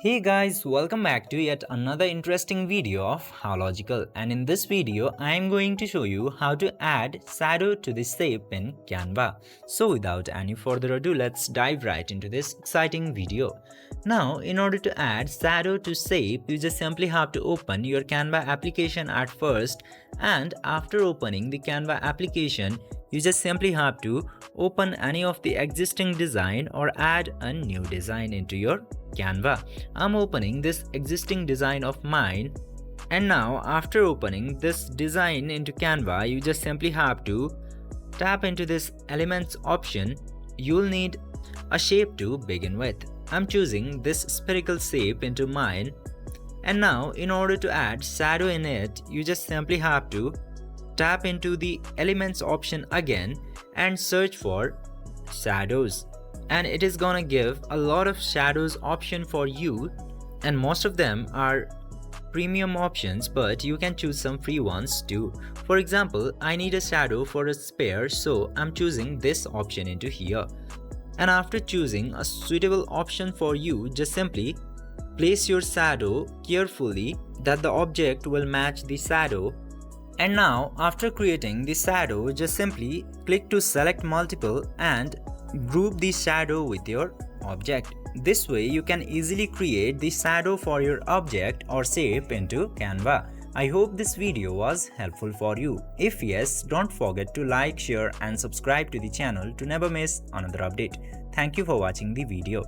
Hey guys, welcome back to yet another interesting video of How Logical, and in this video I am going to show you how to add shadow to the shape in Canva. So without any further ado, let's dive right into this exciting video. Now in order to add shadow to shape, you just simply have to open your Canva application at first, and after opening the Canva application, you just simply have to open any of the existing design or add a new design into your Canva. I'm opening this existing design of mine, and now after opening this design into Canva, you just simply have to tap into this elements option. You'll need a shape to begin with. I'm choosing this spherical shape into mine, and now in order to add shadow in it, you just simply have to tap into the elements option again and search for shadows, and it is gonna give a lot of shadows option for you, and most of them are premium options, but you can choose some free ones too. For example, I need a shadow for a sphere, so I'm choosing this option into here, and after choosing a suitable option for you, just simply place your shadow carefully that the object will match the shadow. And now after creating the shadow, just simply click to select multiple and group the shadow with your object. This way you can easily create the shadow for your object or shape into Canva. I hope this video was helpful for you. If yes, don't forget to like, share and subscribe to the channel to never miss another update. Thank you for watching the video.